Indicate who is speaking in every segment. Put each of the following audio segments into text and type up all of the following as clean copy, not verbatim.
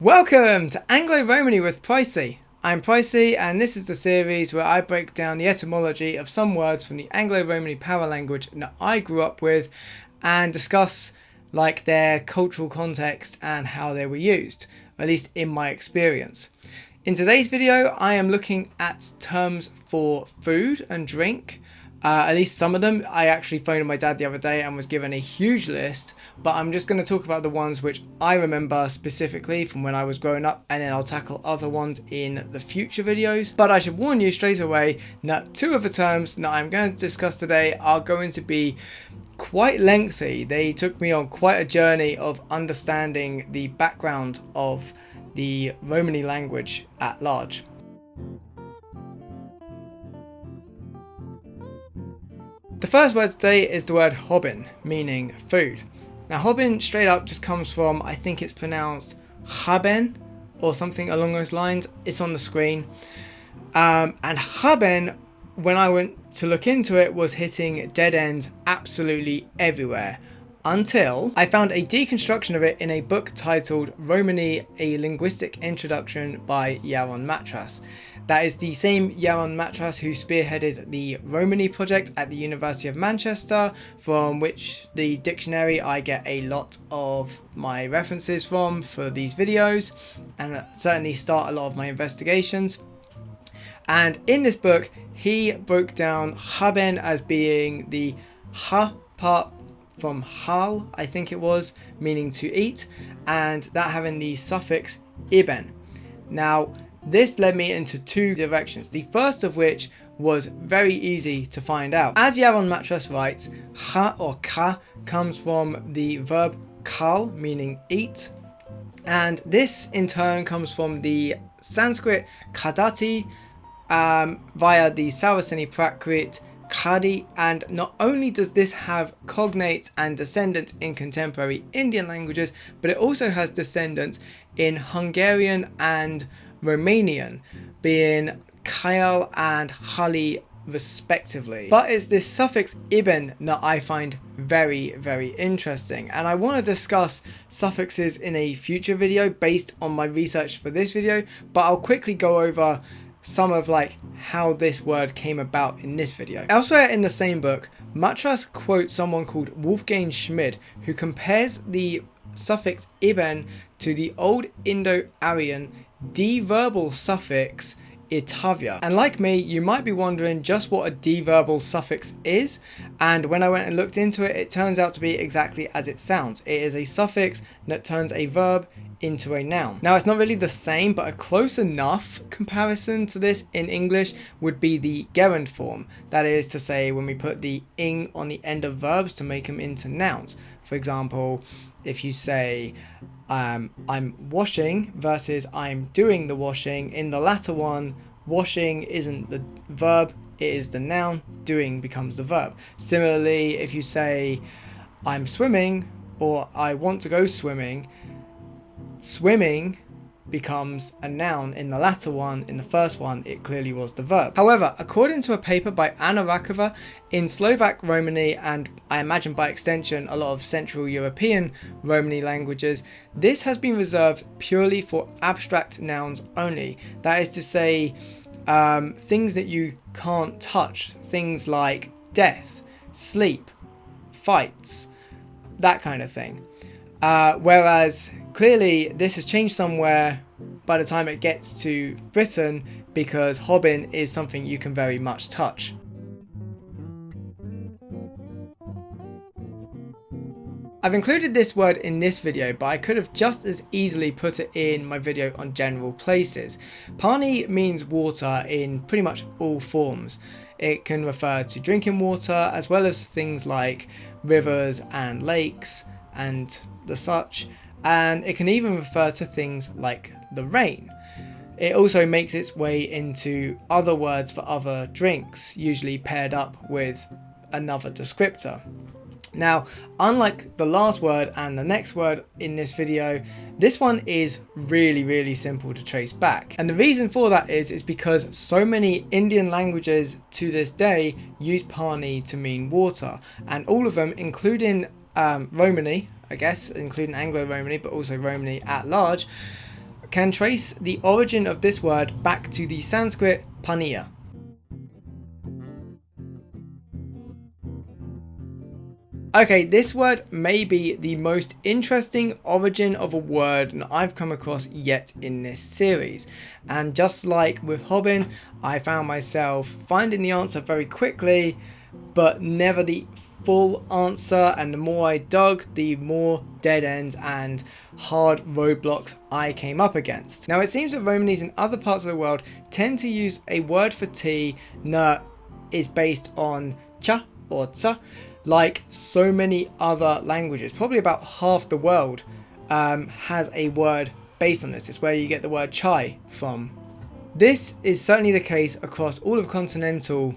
Speaker 1: Welcome to Anglo-Romani with Pricey. I'm Pricey and this is the series where I break down the etymology of some words from the Anglo-Romani power language that I grew up with and discuss their cultural context and how they were used, at least in my experience. In today's video I am looking at terms for food and drink. At least some of them. I actually phoned my dad the other day and was given a huge list, but I'm just going to talk about the ones which I remember specifically from when I was growing up, and then I'll tackle other ones in the future videos. But I should warn you straight away that two of the terms that I'm going to discuss today are going to be quite lengthy. They took me on quite a journey of understanding the background of the Romani language at large. The first word today is the word Hobbin, meaning food. Now Hobbin straight up just comes from, I think it's pronounced Hobbin or something along those lines. It's on the screen. And Hobbin, when I went to look into it, was hitting dead ends absolutely everywhere. Until I found a deconstruction of it in a book titled Romany, A Linguistic Introduction by Yaron Matras. That is the same Yaron Matras who spearheaded the Romany project at the University of Manchester, from which the dictionary I get a lot of my references from for these videos, and certainly start a lot of my investigations. And in this book, he broke down Haben as being the ha part from hal, I think it was, meaning to eat, and that having the suffix iben. Now, this led me into two directions, the first of which was very easy to find out. As Yaron Matras writes, ha or ka comes from the verb kal, meaning eat, and this in turn comes from the Sanskrit kadati via the Saraceni Prakrit Khadi, and not only does this have cognates and descendants in contemporary Indian languages, but it also has descendants in Hungarian and Romanian, being Kyle and Hali respectively. But it's this suffix iben that I find very, very interesting, and I want to discuss suffixes in a future video based on my research for this video, but I'll quickly go over some of how this word came about in this video. Elsewhere in the same book, Matras quotes someone called Wolfgang Schmid, who compares the suffix iben to the Old Indo-Aryan deverbal suffix itavia. And like me, you might be wondering just what a deverbal suffix is, and when I went and looked into it, it turns out to be exactly as it sounds. It is a suffix that turns a verb into a noun. Now, it's not really the same, but a close enough comparison to this in English would be the gerund form. That is to say, when we put the ing on the end of verbs to make them into nouns. For example, if you say I'm washing versus I'm doing the washing, in the latter one, washing isn't the verb, it is the noun, doing becomes the verb. Similarly, if you say I'm swimming or I want to go swimming, swimming becomes a noun in the latter one. In the first one, it clearly was the verb. However, according to a paper by Anna Rakova in Slovak Romani, and I imagine by extension a lot of Central European Romani languages, this has been reserved purely for abstract nouns only. That is to say, things that you can't touch, things like death, sleep, fights, that kind of thing. Whereas clearly this has changed somewhere by the time it gets to Britain, because Hobbin is something you can very much touch. I've included this word in this video, but I could have just as easily put it in my video on general places. Pani means water in pretty much all forms. It can refer to drinking water as well as things like rivers and lakes and the such, and it can even refer to things like the rain. It also makes its way into other words for other drinks, usually paired up with another descriptor. Now, unlike the last word and the next word in this video, this one is really simple to trace back. And the reason for that is because so many Indian languages to this day use Pani to mean water, and all of them, including Romani, I guess, including Anglo-Romani, but also Romani at large, can trace the origin of this word back to the Sanskrit Paniya. Okay, this word may be the most interesting origin of a word that I've come across yet in this series. And just like with Hobbin, I found myself finding the answer very quickly, but never the full answer, and the more I dug, the more dead ends and hard roadblocks I came up against. Now it seems that Romanis in other parts of the world tend to use a word for tea that is based on cha or tsa, like so many other languages. Probably about half the world has a word based on this. It's where you get the word chai from. This is certainly the case across all of continental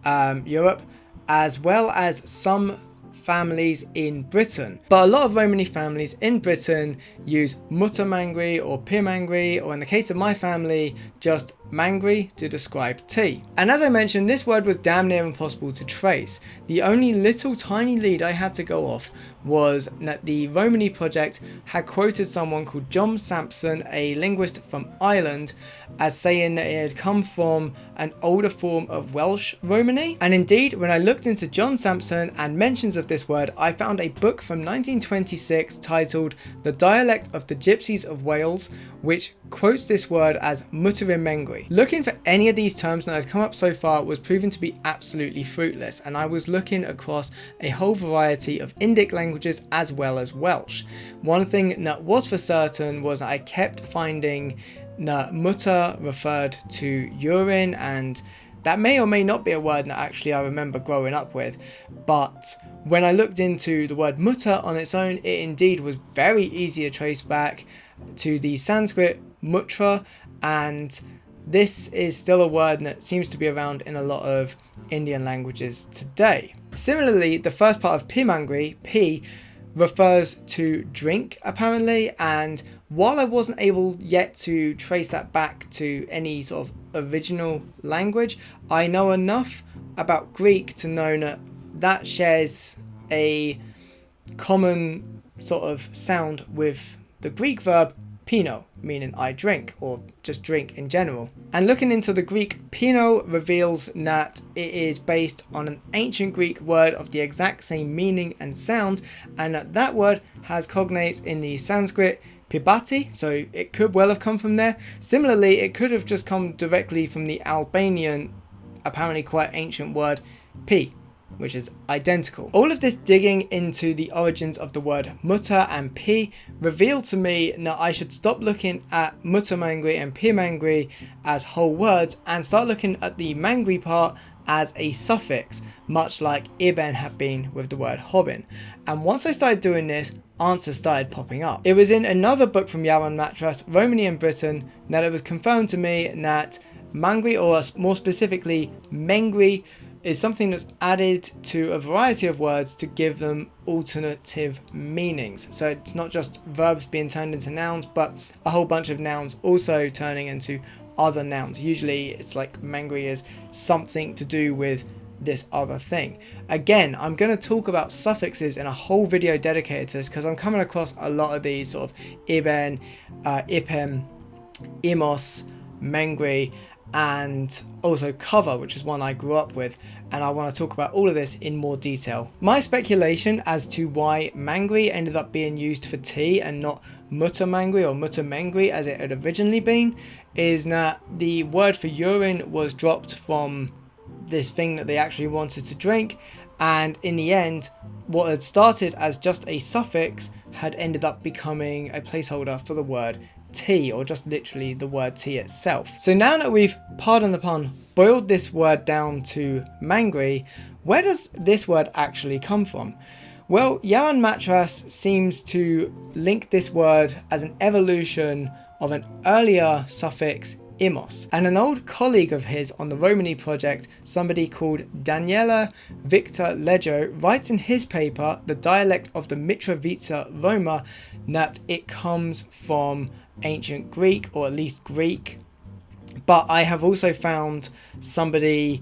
Speaker 1: Europe, as well as some families in Britain. But a lot of Romani families in Britain use Mutta Mangri or Pir Mangri, or in the case of my family, just Mangri to describe tea. And as I mentioned, this word was damn near impossible to trace. The only little tiny lead I had to go off was that the Romani project had quoted someone called John Sampson, a linguist from Ireland, as saying that it had come from an older form of Welsh Romani. And indeed, when I looked into John Sampson and mentions of this word, I found a book from 1926 titled The Dialect of the Gypsies of Wales, which quotes this word as Mutarim Mangri. Looking for any of these terms that had come up so far was proven to be absolutely fruitless, and I was looking across a whole variety of Indic languages as well as Welsh. One thing that was for certain was I kept finding that mutta referred to urine, and that may or may not be a word that actually I remember growing up with, but when I looked into the word mutta on its own, it indeed was very easy to trace back to the Sanskrit mutra, and this is still a word that seems to be around in a lot of Indian languages today. Similarly, the first part of Pimangri, P, refers to drink apparently, and while I wasn't able yet to trace that back to any sort of original language, I know enough about Greek to know that that shares a common sort of sound with the Greek verb pino, meaning I drink, or just drink in general. And looking into the Greek, pino reveals that it is based on an ancient Greek word of the exact same meaning and sound, and that word has cognates in the Sanskrit pibati, so it could well have come from there. Similarly, it could have just come directly from the Albanian, apparently quite ancient word pi, which is identical. All of this digging into the origins of the word mutta and pi revealed to me that I should stop looking at mutta mangri and pi mangri as whole words and start looking at the mangri part as a suffix, much like iben had been with the word hobbin. And once I started doing this, answers started popping up. It was in another book from Yaron Matras, Romany and Britain, that it was confirmed to me that mangri, or more specifically mengri, is something that's added to a variety of words to give them alternative meanings. So it's not just verbs being turned into nouns, but a whole bunch of nouns also turning into other nouns. Usually it's like mangri is something to do with this other thing. Again, I'm going to talk about suffixes in a whole video dedicated to this, because I'm coming across a lot of these sort of iben, ipem, imos, mangri, and also cover, which is one I grew up with, and I want to talk about all of this in more detail. My speculation as to why mangri ended up being used for tea and not mutta mangri or mutta mengri as it had originally been is that the word for urine was dropped from this thing that they actually wanted to drink, and in the end what had started as just a suffix had ended up becoming a placeholder for the word tea, or just literally the word tea itself. So now that we've, pardon the pun, boiled this word down to mangri, where does this word actually come from? Well, Yaron Matras seems to link this word as an evolution of an earlier suffix imos, and an old colleague of his on the Romany project, somebody called Daniela Victor Leggio, writes in his paper The Dialect of the Mitrovica Roma that it comes from ancient Greek, or at least Greek. But I have also found somebody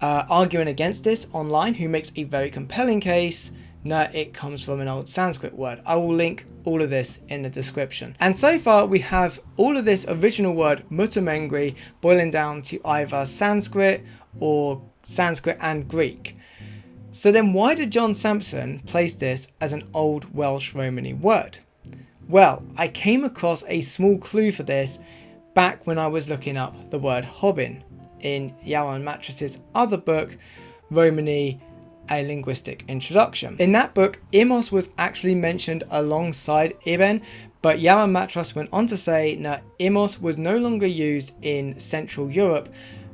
Speaker 1: arguing against this online who makes a very compelling case no, it comes from an old Sanskrit word. I will link all of this in the description. And so far we have all of this original word Mangri boiling down to either Sanskrit or Sanskrit and Greek. So then why did John Sampson place this as an Old Welsh Romany word? Well, I came across a small clue for this back when I was looking up the word Hobbin in Yaron Matras's other book, Romany, A Linguistic Introduction. In that book, Imos was actually mentioned alongside Iben, but Yaron Matras went on to say that Imos was no longer used in Central Europe,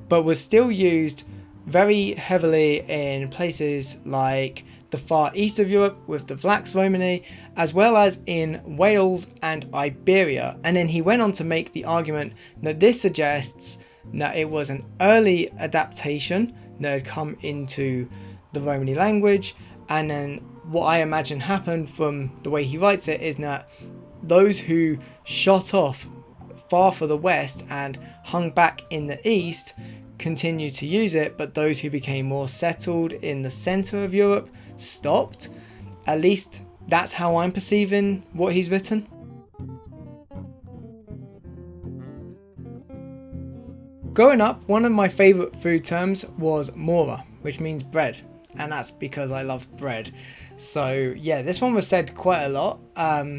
Speaker 1: but was still used very heavily in places like the far east of Europe with the Vlax Romany, as well as in Wales and Iberia. And then he went on to make the argument that this suggests that it was an early adaptation that had come into the Romany language, and then what I imagine happened from the way he writes it is that those who shot off far for the west and hung back in the east continue to use it, but those who became more settled in the center of Europe stopped. At least that's how I'm perceiving what he's written. Growing up, one of my favorite food terms was Mora, which means bread, and that's because I love bread. So yeah, this one was said quite a lot.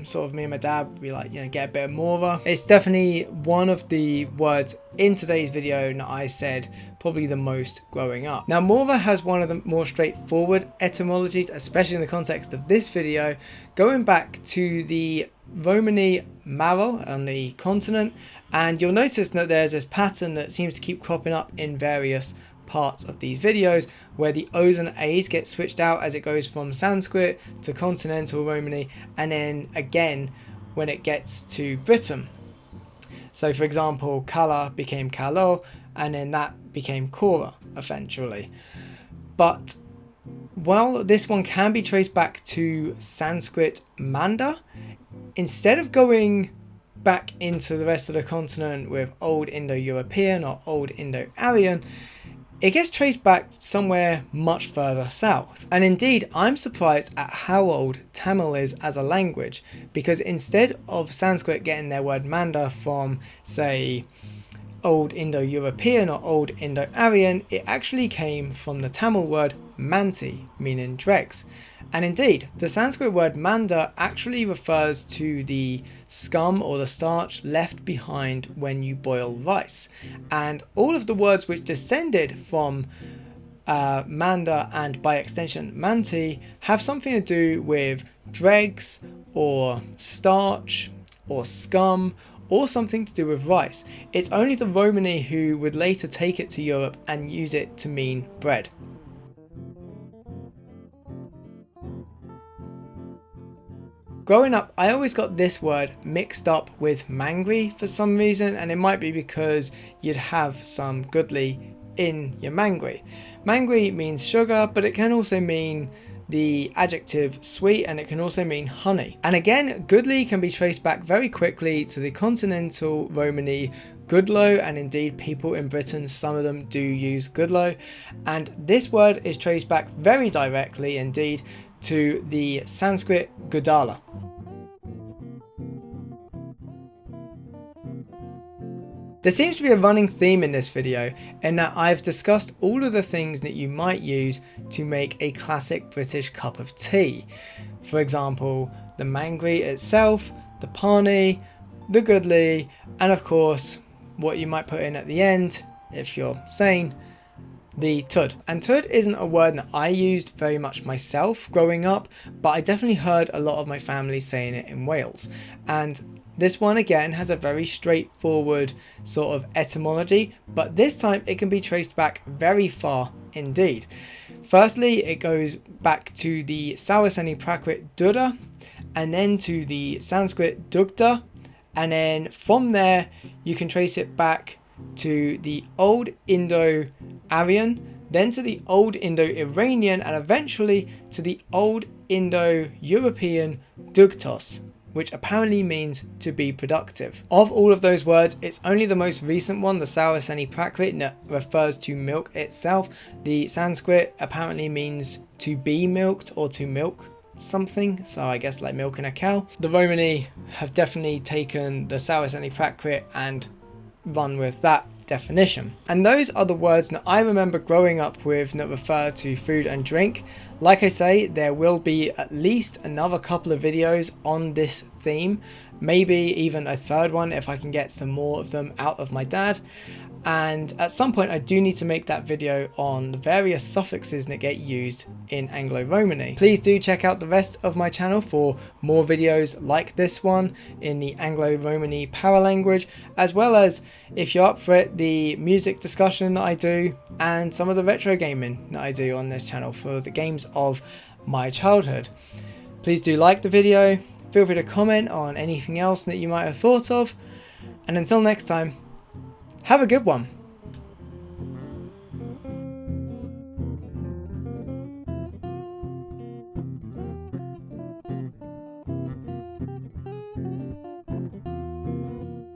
Speaker 1: Sort of me and my dad would be like, get a bit of Mora. It's definitely one of the words in today's video that I said probably the most growing up. Now Mora has one of the more straightforward etymologies, especially in the context of this video, going back to the Romany Maro on the continent, and you'll notice that there's this pattern that seems to keep cropping up in various parts of these videos where the O's and A's get switched out as it goes from Sanskrit to continental Romany, and then again when it gets to Britain. So for example, Kala became Kalo, and then that became Kora eventually. But while this one can be traced back to Sanskrit Manda, instead of going back into the rest of the continent with Old Indo-European or Old Indo-Aryan, it gets traced back somewhere much further south. And indeed, I'm surprised at how old Tamil is as a language, because instead of Sanskrit getting their word Manda from, say, Old Indo-European or Old Indo-Aryan, it actually came from the Tamil word Manti, meaning dregs. And indeed, the Sanskrit word Manda actually refers to the scum or the starch left behind when you boil rice. And all of the words which descended from Manda and by extension Manti have something to do with dregs or starch or scum or something to do with rice. It's only the Romani who would later take it to Europe and use it to mean bread. Growing up, I always got this word mixed up with Mangri for some reason, and it might be because you'd have some Gudli in your Mangri. Mangri means sugar, but it can also mean the adjective sweet, and it can also mean honey. And again, Gudli can be traced back very quickly to the continental Romany Gudlo, and indeed people in Britain, some of them do use Gudlo, and this word is traced back very directly indeed to the Sanskrit Gudala. There seems to be a running theme in this video in that I've discussed all of the things that you might use to make a classic British cup of tea. For example, the Mangri itself, the Pani, the Gudli, and of course what you might put in at the end, if you're sane, the tud. And tud isn't a word that I used very much myself growing up, but I definitely heard a lot of my family saying it in Wales. And this one again has a very straightforward sort of etymology, but this time it can be traced back very far indeed. Firstly, it goes back to the Saraceni Prakrit Dura, and then to the Sanskrit Dugda, and then from there you can trace it back to the Old Indo-Aryan, then to the Old Indo-Iranian, and eventually to the Old Indo-European Dugtos, which apparently means to be productive. Of all of those words, it's only the most recent one, the Saraceni Prakrit, that refers to milk itself. The Sanskrit apparently means to be milked or to milk something, so I guess like milking a cow. The Romany have definitely taken the Saraceni Prakrit and run with that definition. And those are the words that I remember growing up with that refer to food and drink. Like I say, there will be at least another couple of videos on this theme, maybe even a third one if I can get some more of them out of my dad. And at some point I do need to make that video on the various suffixes that get used in Anglo-Romani. Please do check out the rest of my channel for more videos like this one in the Anglo-Romani paralanguage, as well as, if you're up for it, the music discussion that I do and some of the retro gaming that I do on this channel for the games of my childhood. Please do like the video, feel free to comment on anything else that you might have thought of, and until next time, have a good one.